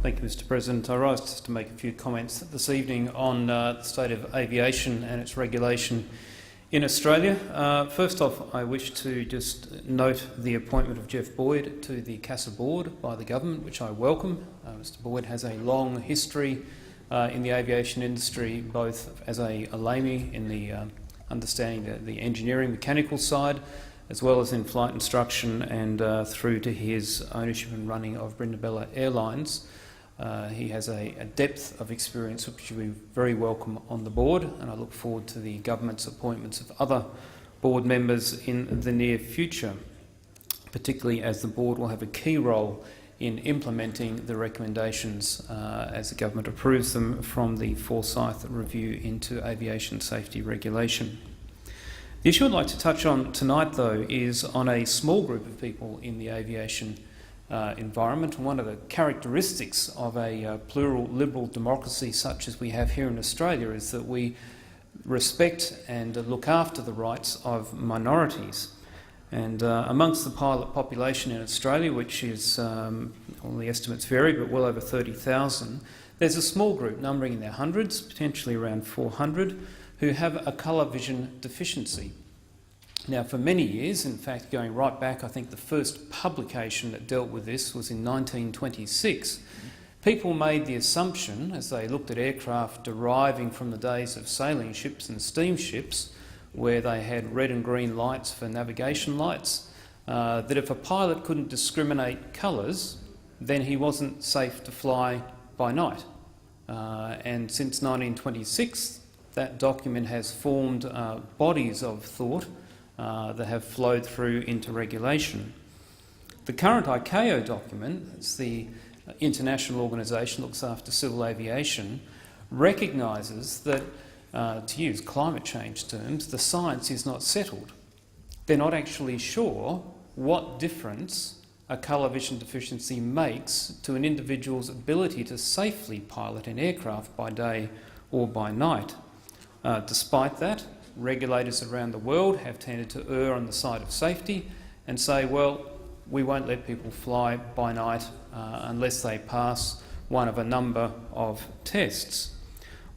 Thank you, Mr President. I rise just to make a few comments this evening on the state of aviation and its regulation in Australia. First off, I wish to just note the appointment of Jeff Boyd to the CASA board by the government, which I welcome. Mr Boyd has a long history in the aviation industry, both as a layman in the understanding the engineering, mechanical side, as well as in flight instruction and through to his ownership and running of Brindabella Airlines. He has a depth of experience which will be very welcome on the board, and I look forward to the government's appointments of other board members in the near future, particularly as the board will have a key role in implementing the recommendations as the government approves them from the Fawcett review into aviation safety regulation. The issue I'd like to touch on tonight, though, is on a small group of people in the aviation environment. One of the characteristics of a plural liberal democracy such as we have here in Australia is that we respect and look after the rights of minorities. And amongst the pilot population in Australia, which is, all the estimates vary, but well over 30,000, there's a small group numbering in their hundreds, potentially around 400, who have a colour vision deficiency. Now, for many years, in fact, going right back, I think the first publication that dealt with this was in 1926, people made the assumption, as they looked at aircraft deriving from the days of sailing ships and steamships, where they had red and green lights for navigation lights, that if a pilot couldn't discriminate colours, then he wasn't safe to fly by night. And since 1926, that document has formed bodies of thought that have flowed through into regulation. The current ICAO document, it's the international organisation that looks after civil aviation, recognises that, to use climate change terms, the science is not settled. They're not actually sure what difference a colour vision deficiency makes to an individual's ability to safely pilot an aircraft by day or by night. Despite that, regulators around the world have tended to err on the side of safety and say, well, we won't let people fly by night unless they pass one of a number of tests.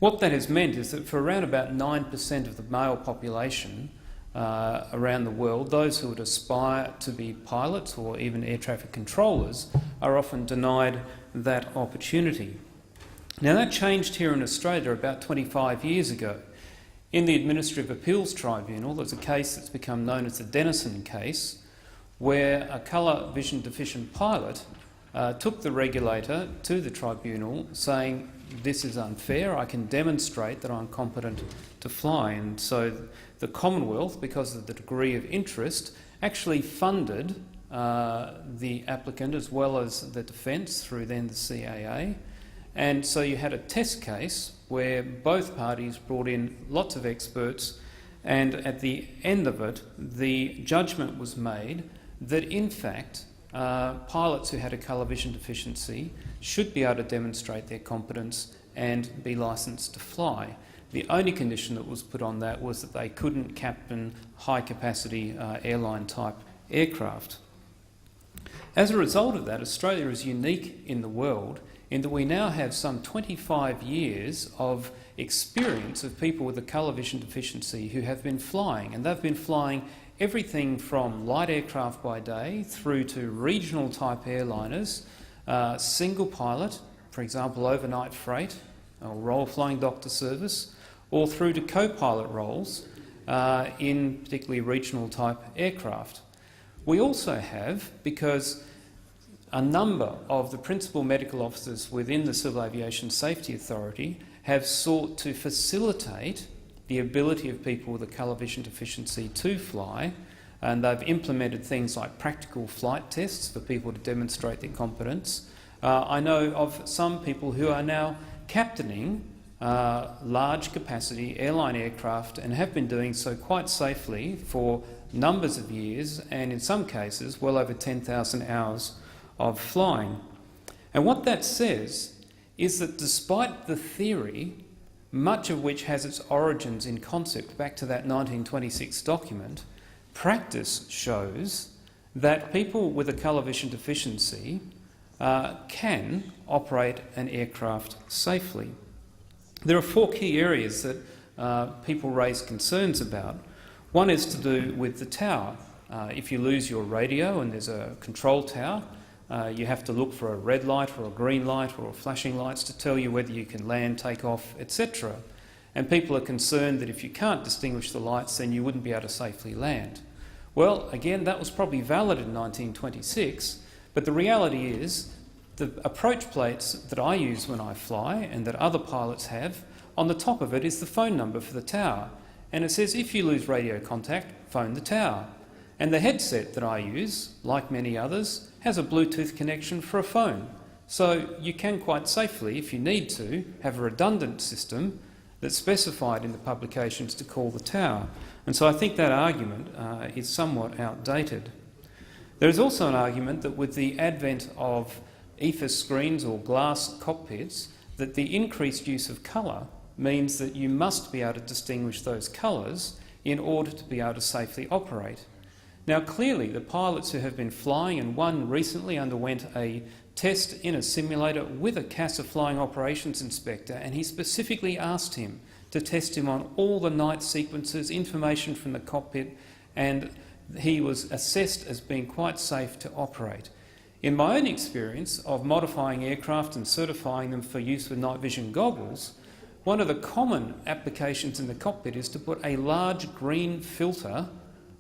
What that has meant is that for around about 9% of the male population around the world, those who would aspire to be pilots or even air traffic controllers are often denied that opportunity. Now, that changed here in Australia about 25 years ago. In the Administrative Appeals Tribunal, there's a case that's become known as the Denison case, where a colour vision deficient pilot took the regulator to the tribunal saying, this is unfair, I can demonstrate that I'm competent to fly. And so the Commonwealth, because of the degree of interest, actually funded the applicant as well as the defence through then the CAA. And so you had a test case where both parties brought in lots of experts, and at the end of it, the judgment was made that, in fact, pilots who had a colour vision deficiency should be able to demonstrate their competence and be licensed to fly. The only condition that was put on that was that they couldn't captain high-capacity airline-type aircraft. As a result of that, Australia is unique in the world in that we now have some 25 years of experience of people with a colour vision deficiency who have been flying, and they've been flying everything from light aircraft by day through to regional type airliners, single pilot, for example overnight freight or role flying doctor service, or through to co-pilot roles in particularly regional type aircraft. We also have, because a number of the principal medical officers within the Civil Aviation Safety Authority have sought to facilitate the ability of people with a colour vision deficiency to fly, and they've implemented things like practical flight tests for people to demonstrate their competence. I know of some people who are now captaining large capacity airline aircraft and have been doing so quite safely for numbers of years, and in some cases well over 10,000 hours of flying. And what that says is that despite the theory, much of which has its origins in concept back to that 1926 document, practice shows that people with a colour vision deficiency can operate an aircraft safely. There are 4 key areas that people raise concerns about. One is to do with the tower. If you lose your radio and there's a control tower, you have to look for a red light or a green light or flashing lights to tell you whether you can land, take off, etc. And people are concerned that if you can't distinguish the lights, then you wouldn't be able to safely land. Well, again, that was probably valid in 1926, but the reality is the approach plates that I use when I fly and that other pilots have, on the top of it is the phone number for the tower. And it says, if you lose radio contact, phone the tower. And the headset that I use, like many others, has a Bluetooth connection for a phone. So you can quite safely, if you need to, have a redundant system that's specified in the publications to call the tower. And so I think that argument is somewhat outdated. There is also an argument that with the advent of EFA screens or glass cockpits, that the increased use of colour means that you must be able to distinguish those colours in order to be able to safely operate. Now clearly the pilots who have been flying, and one recently underwent a test in a simulator with a CASA flying operations inspector, and he specifically asked him to test him on all the night sequences, information from the cockpit, and he was assessed as being quite safe to operate. In my own experience of modifying aircraft and certifying them for use with night vision goggles, one of the common applications in the cockpit is to put a large green filter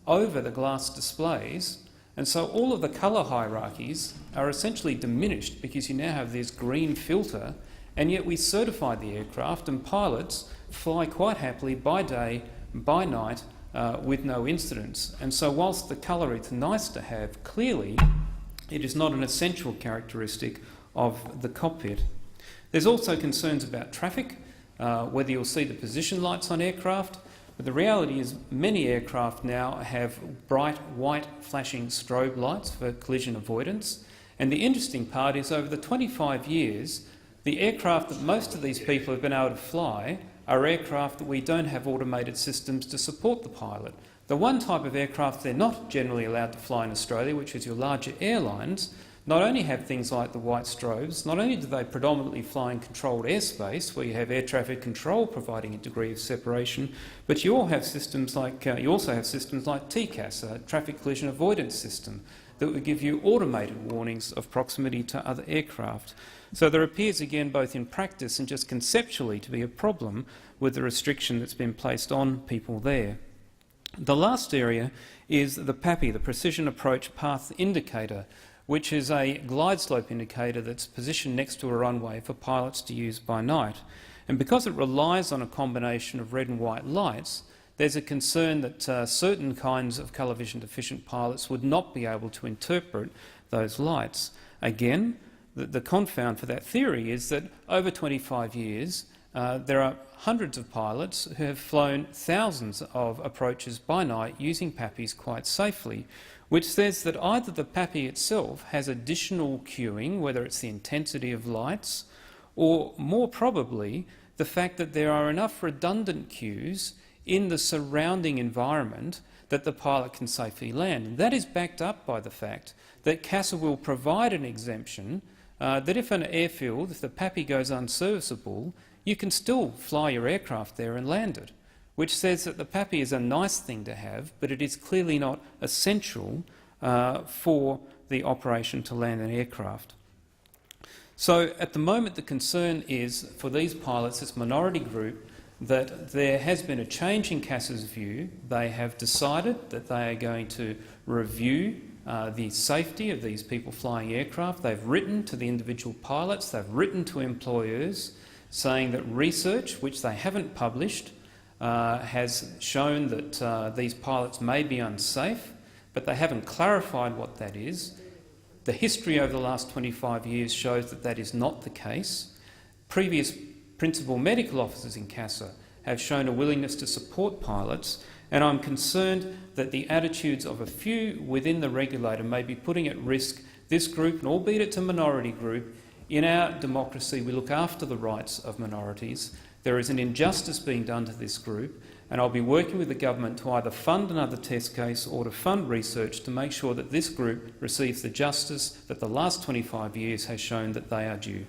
over the glass displays, and so all of the colour hierarchies are essentially diminished because you now have this green filter, and yet we certify the aircraft and pilots fly quite happily by day, by night, with no incidents. And so whilst the colour is nice to have, clearly it is not an essential characteristic of the cockpit. There's also concerns about traffic, whether you'll see the position lights on aircraft. But the reality is many aircraft now have bright white flashing strobe lights for collision avoidance. And the interesting part is over the 25 years, the aircraft that most of these people have been able to fly are aircraft that we don't have automated systems to support the pilot. The one type of aircraft they're not generally allowed to fly in Australia, which is your larger airlines, not only have things like the white strobes, not only do they predominantly fly in controlled airspace, where you have air traffic control providing a degree of separation, but you also have systems like TCAS, a traffic collision avoidance system, that would give you automated warnings of proximity to other aircraft. So there appears again, both in practice and just conceptually, to be a problem with the restriction that's been placed on people there. The last area is the PAPI, the Precision Approach Path Indicator, which is a glide slope indicator that's positioned next to a runway for pilots to use by night. And because it relies on a combination of red and white lights, there's a concern that certain kinds of colour vision deficient pilots would not be able to interpret those lights. Again, the confound for that theory is that over 25 years, there are hundreds of pilots who have flown thousands of approaches by night using PAPIs quite safely, which says that either the PAPI itself has additional cueing, whether it's the intensity of lights, or more probably the fact that there are enough redundant cues in the surrounding environment that the pilot can safely land. And that is backed up by the fact that CASA will provide an exemption that if an airfield, if the PAPI goes unserviceable, you can still fly your aircraft there and land it, which says that the PAPI is a nice thing to have, but it is clearly not essential for the operation to land an aircraft. So at the moment the concern is for these pilots, this minority group, that there has been a change in CASA's view. They have decided that they are going to review the safety of these people flying aircraft. They've written to the individual pilots, they've written to employers saying that research, which they haven't published, has shown that these pilots may be unsafe, but they haven't clarified what that is. The history over the last 25 years shows that that is not the case. Previous principal medical officers in CASA have shown a willingness to support pilots, and I'm concerned that the attitudes of a few within the regulator may be putting at risk this group, and albeit it's a minority group. In our democracy, we look after the rights of minorities. There is an injustice being done to this group, and I'll be working with the government to either fund another test case or to fund research to make sure that this group receives the justice that the last 25 years has shown that they are due.